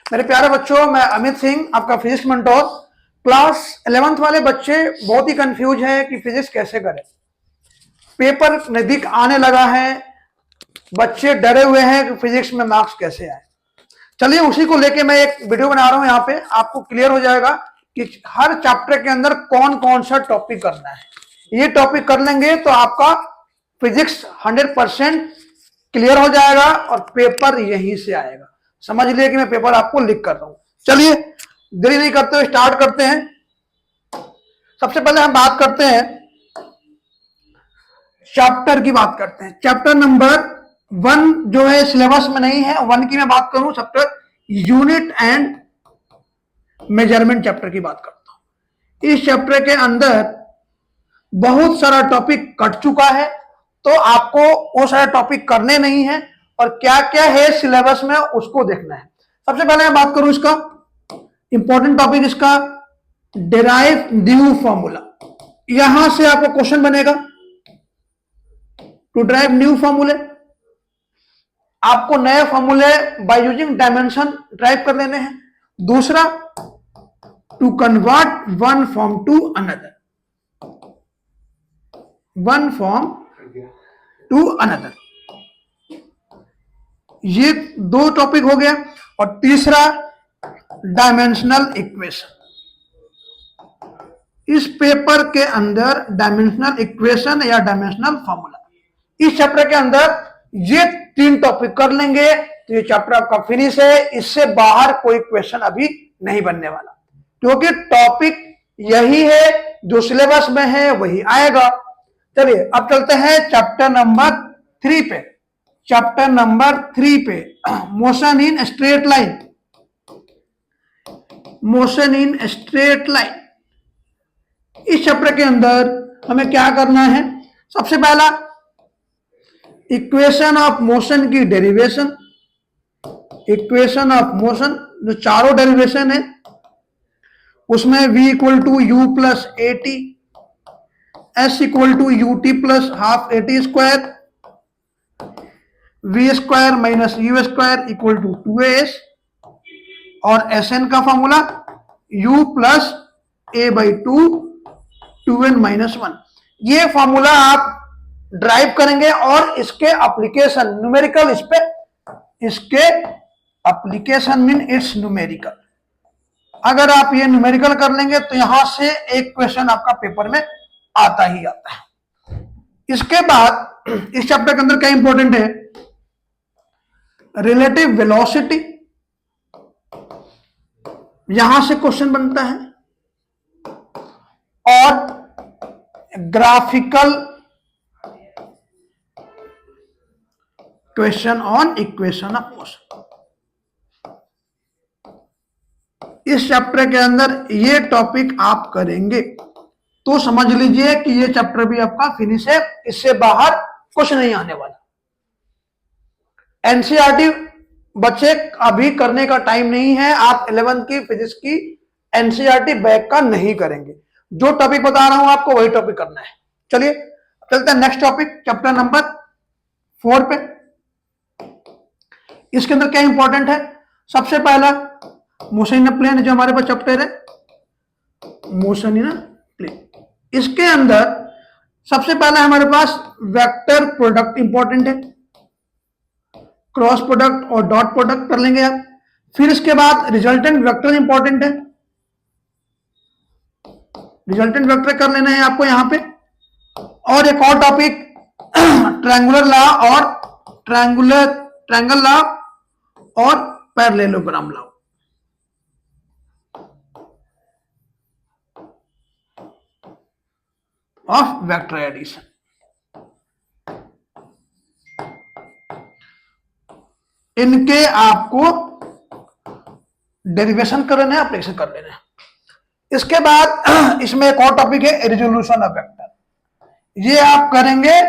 मेरे प्यारे बच्चों, मैं अमित सिंह, आपका फिजिक्स मेंटोर। क्लास 11th वाले बच्चे बहुत ही कंफ्यूज हैं कि फिजिक्स कैसे करें। पेपर नजदीक आने लगा है, बच्चे डरे हुए हैं कि फिजिक्स में मार्क्स कैसे आए। चलिए उसी को लेके मैं एक वीडियो बना रहा हूं। यहाँ पे आपको क्लियर हो जाएगा कि हर चैप्टर के अंदर कौन कौन सा टॉपिक करना है। ये टॉपिक कर लेंगे तो आपका फिजिक्स 100% क्लियर हो जाएगा और पेपर यहीं से आएगा। समझ लिए कि मैं पेपर आपको लिख कर रहा हूं। चलिए देरी नहीं करते हुए स्टार्ट करते हैं। सबसे पहले हम बात करते हैं चैप्टर की, बात करते हैं चैप्टर नंबर 1 जो है सिलेबस में नहीं है। 1 की मैं बात करूं, chapter unit and measurement chapter की बात करता हूं। इस चैप्टर के अंदर बहुत सारा टॉपिक कट चुका है, तो आपको वो सारे टॉपिक करने नहीं है और क्या क्या है सिलेबस में उसको देखना है। सबसे पहले मैं बात करूं इसका इंपॉर्टेंट टॉपिक, इसका डिराइव न्यू फॉर्मूला। यहां से आपको क्वेश्चन बनेगा टू ड्राइव न्यू फॉर्मूले। आपको नए फॉर्मूले बाय यूजिंग डायमेंशन ड्राइव कर लेने हैं। दूसरा, to convert one form to another, one form to another. ये 2 टॉपिक हो गया। और तीसरा, डायमेंशनल इक्वेशन। इस पेपर के अंदर डायमेंशनल इक्वेशन या डायमेंशनल फॉर्मूला, इस चैप्टर के अंदर ये 3 टॉपिक कर लेंगे तो ये चैप्टर आपका फिनिश है। इससे बाहर कोई क्वेश्चन अभी नहीं बनने वाला, क्योंकि टॉपिक यही है जो सिलेबस में है, वही आएगा। चलिए अब चलते हैं चैप्टर नंबर 3 पे। चैप्टर नंबर 3 पे motion in straight line. Motion in straight line, इस चैप्टर के अंदर हमें क्या करना है? सबसे पहला, इक्वेशन ऑफ मोशन की डेरिवेशन। इक्वेशन ऑफ मोशन जो चारों डेरिवेशन है उसमें v equal to u plus a t, s equal to u t plus half a t square, v square minus u square equal to 2as, और s n का formula u plus a by 2n minus 1। ये formula आप drive करेंगे और इसके application numerical, इस पे इसके एप्लीकेशन मीन इट्स न्यूमेरिकल। अगर आप ये न्यूमेरिकल कर लेंगे तो यहां से एक क्वेश्चन आपका पेपर में आता ही आता है। इसके बाद इस चैप्टर के अंदर क्या इंपॉर्टेंट है? रिलेटिव वेलोसिटी, यहां से क्वेश्चन बनता है, और graphical question on equation of motion. इस चैप्टर के अंदर ये टॉपिक आप करेंगे तो समझ लीजिए कि ये चैप्टर भी आपका फिनिश है। इससे बाहर कुछ नहीं आने वाला। एनसीईआरटी बच्चे अभी करने का टाइम नहीं है। आप 11th की फिजिक्स की एनसीईआरटी बैक का नहीं करेंगे। जो टॉपिक बता रहा हूं आपको वही टॉपिक करना है। चलिए चलते हैं नेक्स्ट टॉपिक, चैप्टर नंबर 4 पे। इसके अंदर क्या इंपॉर्टेंट है? सबसे पहला, मोशन इन प्लेन जो हमारे पास चैप्टर है, मोशन इन प्लेन। इसके अंदर सबसे पहला हमारे पास वेक्टर प्रोडक्ट इंपॉर्टेंट है। क्रॉस प्रोडक्ट और डॉट प्रोडक्ट कर लेंगे आप। फिर इसके बाद रिजल्टेंट वेक्टर इंपॉर्टेंट है, रिजल्टेंट वेक्टर कर लेना है आपको यहां पे। और एक और टॉपिक, ट्रायंगुलर लॉ और ट्रायंगल लॉ और parallelogram law. Of vector addition. इनके आपको डेरिवेशन कर लेना है, एप्लीकेशन कर लेना है। इसके बाद इसमें एक और टॉपिक है, रिजोल्यूशन ऑफ वेक्टर। ये आप करेंगे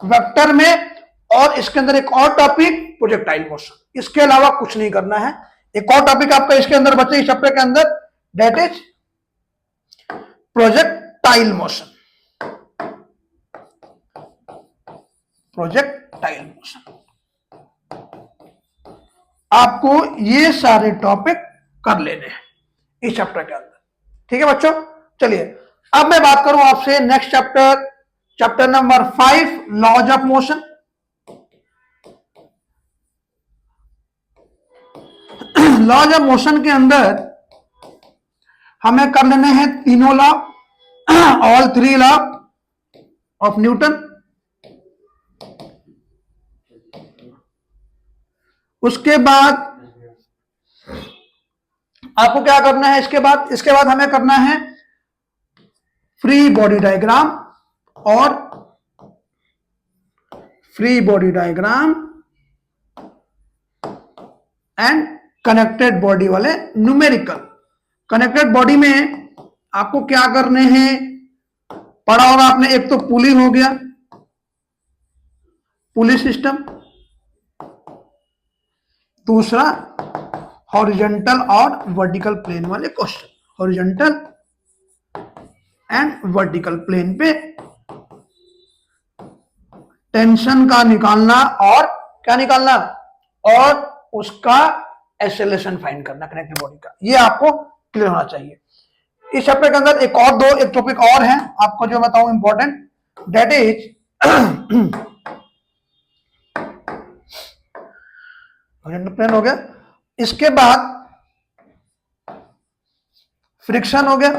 वेक्टर में। और इसके अंदर एक और टॉपिक, प्रोजेक्टाइल मोशन। इसके अलावा कुछ नहीं करना है। एक और टॉपिक आपका इसके अंदर बचे इस चैप्टर के अंदर, that is projectile motion. Projectile motion. आपको ये सारे टॉपिक कर लेने हैं इस चैप्टर के अंदर। ठीक है बच्चों, चलिए अब मैं बात करूं आपसे next chapter, chapter number 5, laws of motion. Laws of motion के अंदर हमें कर लेने हैं तीनों law, all 3 law of Newton. उसके बाद आपको क्या करना है, इसके बाद हमें करना है फ्री बॉडी डायग्राम और free body diagram and connected body वाले न्यूमेरिकल। कनेक्टेड बॉडी में आपको क्या करने हैं, पढ़ा होगा आपने, एक तो पुली हो गया, पुली सिस्टम, दूसरा हॉरिजॉन्टल और वर्टिकल प्लेन वाले question, horizontal and vertical plane पे टेंशन का निकालना और क्या निकालना, और उसका एक्सेलरेशन फाइंड करना कनेक्टेड बॉडी का, ये आपको क्लियर होना चाहिए। इस चैप्टर के अंदर एक टॉपिक और है आपको जो बताऊं इंपॉर्टेंट, दैट इज प्लेन हो गया। इसके बाद फ्रिक्शन हो गया।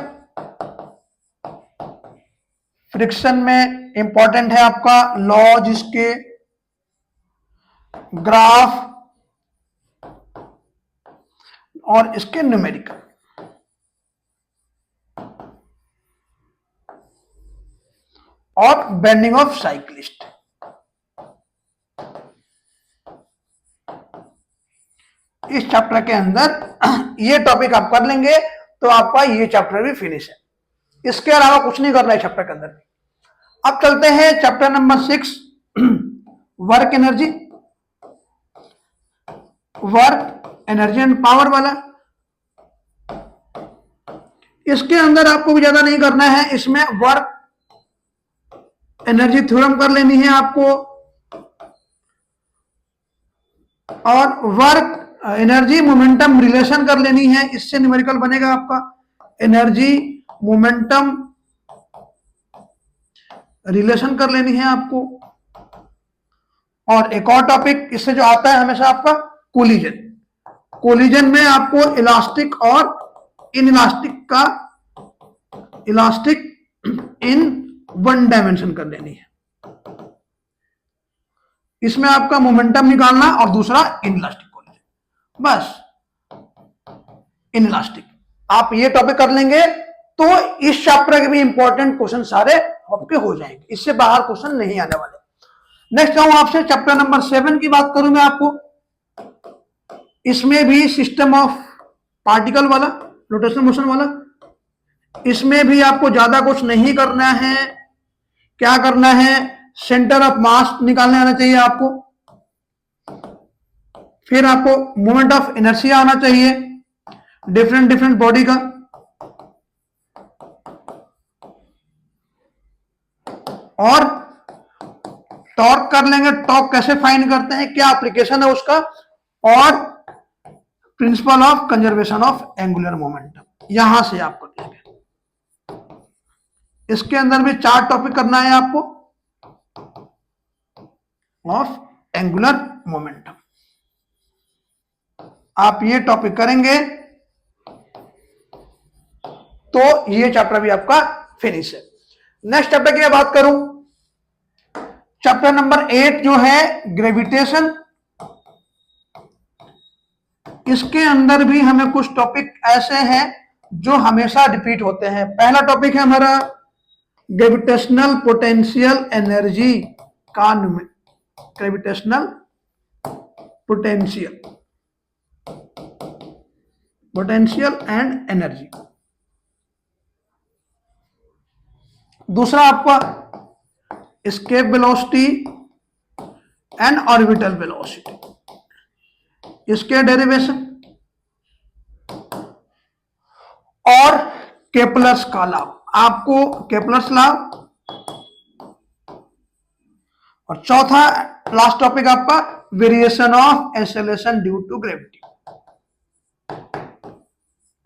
फ्रिक्शन में इंपॉर्टेंट है आपका लॉज, इसके ग्राफ और इसके न्यूमेरिकल। और बेंडिंग ऑफ साइक्लिस्ट। इस चैप्टर के अंदर ये टॉपिक आप कर लेंगे तो आपका ये चैप्टर भी फिनिश है। इसके अलावा कुछ नहीं करना है चैप्टर के अंदर। अब चलते हैं chapter number 6, work energy, work energy and power वाला। इसके अंदर आपको भी ज्यादा नहीं करना है, इसमें वर्क एनर्जी थ्योरम कर लेनी है आपको, और वर्क एनर्जी मोमेंटम रिलेशन कर लेनी है, इससे न्यूमेरिकल बनेगा आपका। एनर्जी मोमेंटम रिलेशन कर लेनी है आपको। और एक और टॉपिक इससे जो आता है हमेशा आपका कोलिजन। कोलिजन में आपको इलास्टिक और इन इलास्टिक का, इलास्टिक इन वन डायमेंशन कर लेनी है। इसमें आपका मोमेंटम निकालना और दूसरा इन इलास्टिक कोलिजन, बस इन इलास्टिक। आप ये टॉपिक कर लेंगे तो इस चैप्टर के भी इंपॉर्टेंट क्वेश्चन सारे आपके हो जाएंगे, इससे बाहर क्वेश्चन नहीं आने वाले। नेक्स्ट आऊं आपसे चैप्टर नंबर 7 की बात करूं मैं आपको। इसमें भी सिस्टम ऑफ पार्टिकल वाला, रोटेशनल मोशन वाला। इसमें भी आपको ज्यादा कुछ नहीं करना है। क्या करना है, सेंटर ऑफ मास निकालने आना चाहिए आपको, फिर आपको मोमेंट ऑफ इनर्शिया आना चाहिए डिफरेंट बॉडी का, और टॉर्क कर लेंगे। टॉर्क कैसे फाइंड करते हैं, क्या एप्लीकेशन है उसका, और principle of conservation of angular momentum, यहां से आप कर लेंगे। इसके अंदर भी 4 टॉपिक करना है आपको ऑफ एंगुलर मोमेंटम। आप ये टॉपिक करेंगे तो ये चैप्टर भी आपका फिनिश है। नेक्स्ट चैप्टर की मैं बात करूं, चैप्टर नंबर 8 जो है ग्रेविटेशन। इसके अंदर भी हमें कुछ टॉपिक ऐसे हैं जो हमेशा रिपीट होते हैं। पहला टॉपिक है हमारा ग्रेविटेशनल पोटेंशियल एनर्जी का, ग्रेविटेशनल पोटेंशियल एंड एनर्जी। दूसरा आपका escape velocity and orbital velocity, इसके डेरिवेशन, और केपलर्स का लॉ। आपको केपलर्स लॉ, और चौथा लास्ट टॉपिक आपका variation of acceleration due to gravity,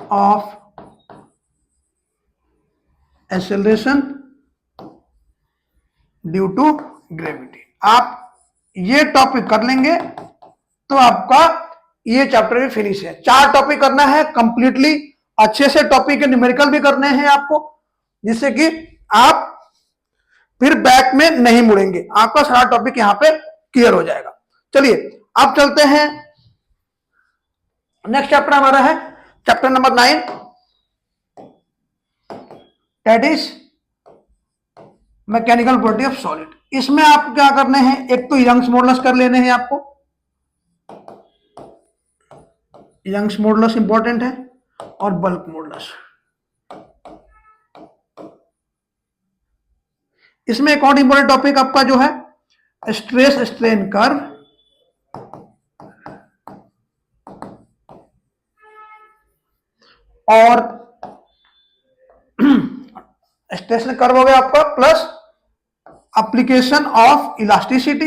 of acceleration due to gravity. आप ये टॉपिक कर लेंगे तो आपका ये चैप्टर भी फिनिश है। 4 टॉपिक करना है कंप्लीटली, अच्छे से टॉपिक के न्यूमेरिकल भी करने हैं आपको, जिससे कि आप फिर बैक में नहीं मुड़ेंगे, आपका सारा टॉपिक यहां पे क्लियर हो जाएगा। चलिए अब चलते हैं, नेक्स्ट चैप्टर हमारा है chapter number 9, that is mechanical property of solid. इसमें आप क्या करने हैं, एक तो यंग्स मॉडुलस कर लेने हैं आपको, यंग्स मॉडुलस इंपॉर्टेंट है, और बल्क मॉडुलस। इसमें एक और इंपॉर्टेंट टॉपिक आपका जो है स्ट्रेस स्ट्रेन कर्व, और स्ट्रेस कर्व हो गया आपका, प्लस एप्लीकेशन ऑफ इलास्टिसिटी,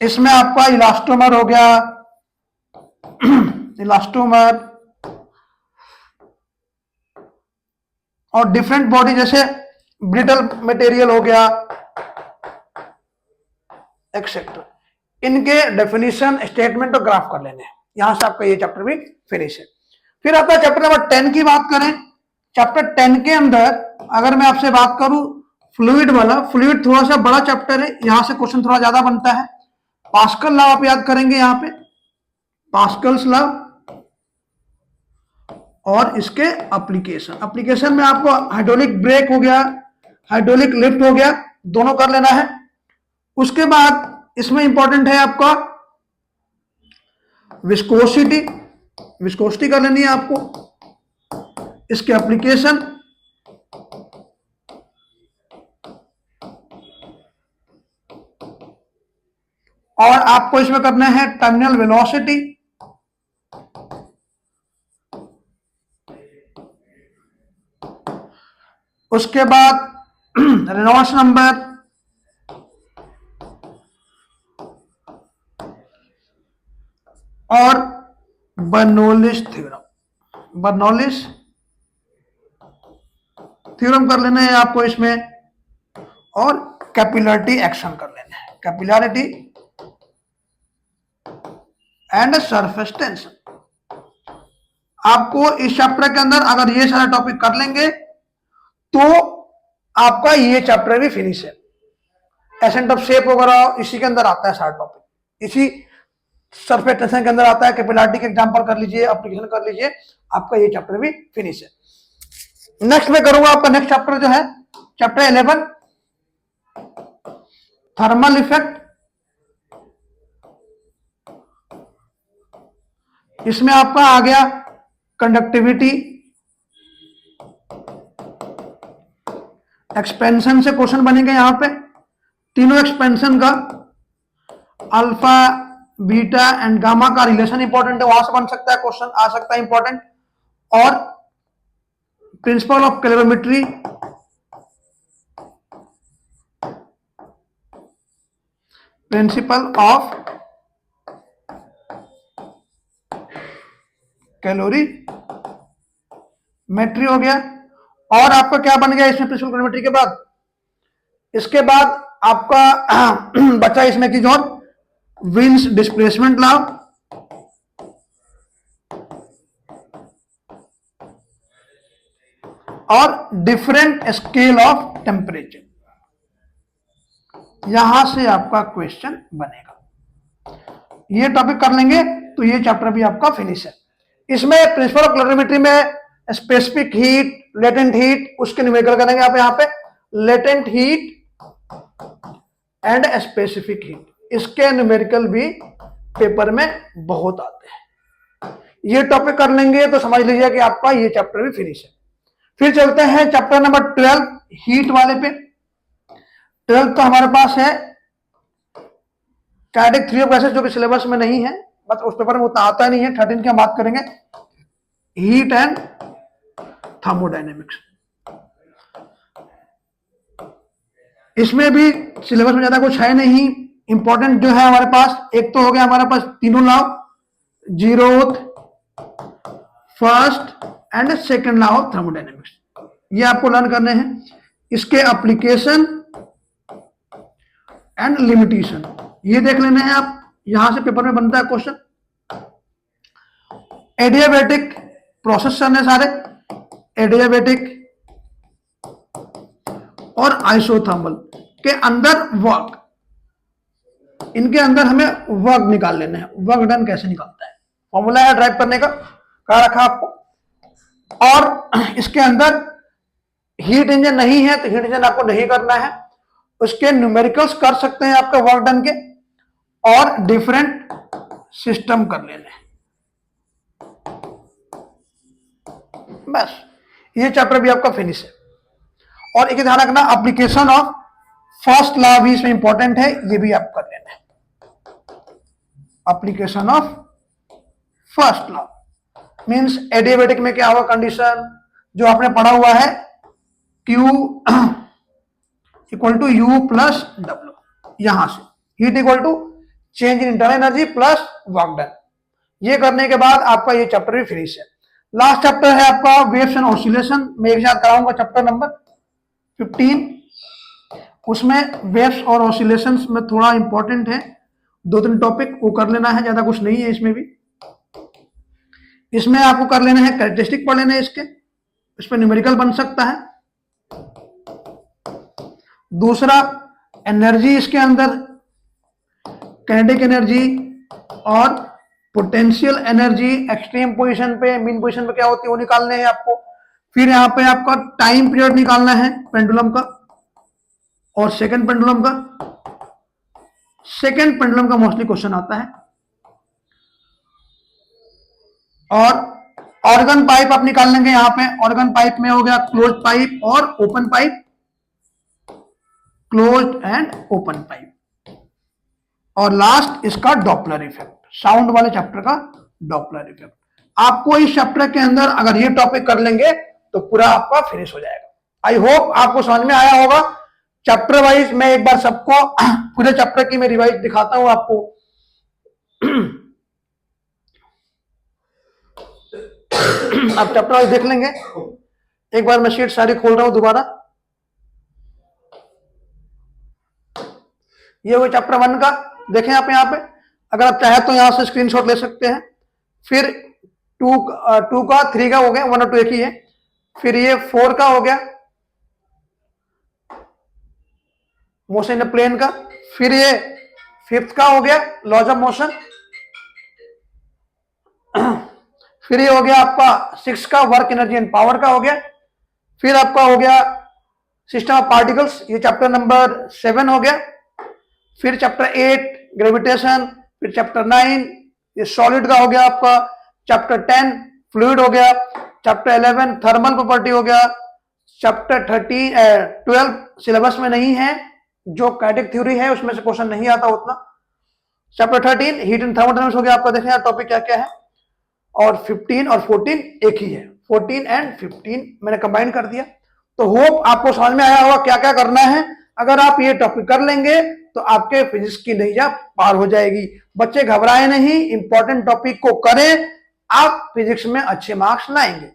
इसमें आपका इलास्टोमर हो गया, इलास्टोमर, और डिफरेंट बॉडी जैसे ब्रिटल मटेरियल हो गया एक्सेट्रा, इनके डेफिनेशन, स्टेटमेंट और ग्राफ कर लेने हैं। यहां से आपका ये चैप्टर भी फिनिश है। फिर आता है चैप्टर नंबर 10 की बात करें। चैप्टर 10 के अंदर अगर मैं आपसे बात करूं फ्लूइड वाला, फ्लूइड थोड़ा सा बड़ा चैप्टर है, यहां से क्वेश्चन थोड़ा ज्यादा बनता है। पास्कल लॉ आप याद करेंगे यहां पे, पास्कल्स लॉ, और इसके एप्लीकेशन में आपको हाइड्रोलिक ब्रेक हो गया, हाइड्रोलिक लिफ्ट हो गया, दोनों कर लेना है। उसके बाद इसमें इंपॉर्टेंट है आपका विस्कोसिटी, विस्कोसिटी कर लेनी है आपको, इसके एप्लीकेशन, और आपको इसमें करना है टर्मिनल वेलोसिटी, उसके बाद रेनॉल्ड्स नंबर, और बर्नौलिस थ्योरम, बर्नौलिस थ्योरम कर लेना है आपको इसमें, और कैपिलरिटी एक्शन कर लेना है, कैपिलरिटी एंड सरफेस टेंशन। आपको इस चैप्टर के अंदर अगर ये सारा टॉपिक कर लेंगे तो आपका ये चैप्टर भी फिनिश है। एसेंट ऑफ शेप वगैरह इसी के अंदर आता है सारा टॉपिक, इसी सरफेस टेंशन के अंदर आता है। कैपिलरिटी के एग्जांपल कर लीजिए, एप्लीकेशन कर लीजिए, आपका ये चैप्टर भी फिनिश है। नेक्स्ट में करूंगा आपका नेक्स्ट चैप्टर जो है चैप्टर 11, थर्मल इफेक्ट। इसमें आपका आ गया कंडक्टिविटी, एक्सपेंशन से क्वेश्चन बनेंगे यहां पे, तीनों एक्सपेंशन का, अल्फा बीटा एंड गामा का रिलेशन इंपॉर्टेंट है, वहां से बन सकता है क्वेश्चन, आ सकता है इंपॉर्टेंट, और principle of calorimetry, principle of calorimetry हो गया। और आपका क्या बन गया इसमें प्रिंसिपल कैलोरीमेट्री के बाद, इसके बाद आपका बचा इसमें की जो विंस डिस्प्लेसमेंट लॉ, और डिफरेंट स्केल ऑफ टेम्परेचर, यहां से आपका क्वेश्चन बनेगा। ये टॉपिक कर लेंगे तो ये चैप्टर भी आपका फिनिश है। इसमें प्रिंसिपल ऑफ कैलोरीमेट्री में स्पेसिफिक हीट, लेटेंट हीट, उसके न्यूमेरिकल करेंगे आप यहां पे, latent heat and specific heat, इसके न्यूमेरिकल भी पेपर में बहुत आते हैं। ये टॉपिक कर लेंगे तो समझ लीजिए कि आपका ये चैप्टर भी फिनिश है। फिर चलते हैं चैप्टर नंबर 12, हीट वाले पे। 12 तो हमारे पास है काइनेटिक थ्योरी ऑफ गैसेस, जो कि सिलेबस में नहीं है, बस उस पेपर में उतना आता नहीं है। 13 की हम बात करेंगे, हीट एंड थर्मोडायनेमिक्स। इसमें भी सिलेबस में ज्यादा कुछ है नहीं, इंपॉर्टेंट जो है हमारे पास, एक तो हो गया हमारे पास तीनों law, zeroth, first and second law of thermodynamics, ये आपको लर्न करने हैं। इसके एप्लीकेशन एंड लिमिटेशन ये देख लेने हैं आप, यहां से पेपर में बनता है क्वेश्चन। एडियाबैटिक प्रोसेस करने सारे, एडियाबैटिक और आइसोथर्मल के अंदर वर्क, इनके अंदर हमें वर्क निकाल लेना है, वर्क डन कैसे निकालता है, फॉर्मूला है ड्राइव करने का, कहा रखा आपको। और इसके अंदर हीट इंजन नहीं है तो हीट इंजन आपको नहीं करना है, उसके न्यूमेरिकल्स कर सकते हैं आपका वर्क डन के, और डिफरेंट सिस्टम कर लेने हैं, बस ये चैप्टर भी आपका फिनिश है। और एक ध्यान रखना, एप्लीकेशन ऑफ फर्स्ट लॉ भी इसमें इंपॉर्टेंट है, ये भी आप कर लेना है। Application of first law means adiabatic में क्या हुआ कंडीशन जो आपने पढ़ा हुआ है, Q equal to U plus W, यहां से heat equal to change in internal energy plus work done, ये करने के बाद आपका ये चैप्टर भी फिनिश है। लास्ट चैप्टर है आपका वेव्स एंड ऑसिलेशन, मैं एक साथ कराऊंगा चैप्टर नंबर 15, उसमें वेव्स और ऑसिलेशंस में थोड़ा इंपॉर्टेंट है, 2-3 टॉपिक वो कर लेना है, ज्यादा कुछ नहीं है इसमें भी। इसमें आपको कर लेना है कैरेक्टरिस्टिक पढ़ लेना है इसके, इसमें न्यूमेरिकल बन सकता है। दूसरा एनर्जी, इसके अंदर काइनेटिक एनर्जी और पोटेंशियल एनर्जी एक्सट्रीम पोजीशन पे, मीन पोजीशन पे क्या होती है वो निकालने हैं आपको। फिर यहाँ पे आपका टाइम पीरियड निकालना है पेंडुलम का, और सेकंड पेंडुलम का, सेकंड पेंडुलम का मोस्टली क्वेश्चन आता है। और ऑर्गन पाइप आप निकाल लेंगे, यहां पे ऑर्गन पाइप में हो गया क्लोज पाइप और open pipe, close and open pipe. और लास्ट इसका डॉपलर इफेक्ट, साउंड वाले चैप्टर का डॉपलर इफेक्ट। आपको इस चैप्टर के अंदर अगर ये टॉपिक कर लेंगे तो पूरा आपका फिनिश हो जाएगा। आई होप आपको समझ में आया होगा। चैप्टर वाइज मैं एक बार सबको पूरे चैप्टर की मैं रिवाइज दिखाता हूं आपको। आप चैप्टर वाइज देख लेंगे, एक बार मैं शीट सारी खोल रहा हूं दोबारा। ये वो चैप्टर 1 का, देखें आप यहाँ पे, अगर आप चाहे तो यहां से स्क्रीनशॉट ले सकते हैं। फिर 2 का 3 का हो गया, 1 और 2 एक ही है। फिर ये 4 का हो गया मोशन इन प्लेन का। फिर ये 5th का हो गया लॉज ऑफ मोशन। फिर ये हो गया आपका 6 का वर्क एनर्जी एंड पावर का हो गया। फिर आपका हो गया सिस्टम ऑफ पार्टिकल्स, ये चैप्टर नंबर 7 हो गया। फिर चैप्टर 8 ग्रेविटेशन। फिर चैप्टर 9 ये सॉलिड का हो गया आपका। चैप्टर 10 फ्लूइड हो गया। चैप्टर 11 थर्मल प्रॉपर्टी हो गया। चैप्टर 12 सिलेबस में नहीं है, जो काइनेटिक थ्योरी है उसमें से क्वेश्चन नहीं आता उतना। चैप्टर 13 हीट एंड थर्मोडायनामिक्स हो गया आपका, देखें टॉपिक क्या क्या है। और 15 और 14 एक ही है, 14 एंड 15 मैंने कंबाइन कर दिया। तो होप आपको समझ में आया होगा क्या क्या करना है। अगर आप ये टॉपिक कर लेंगे तो आपके फिजिक्स की नैया पार हो जाएगी। बच्चे घबराए नहीं, इंपॉर्टेंट टॉपिक को करें, आप फिजिक्स में अच्छे मार्क्स लाएंगे।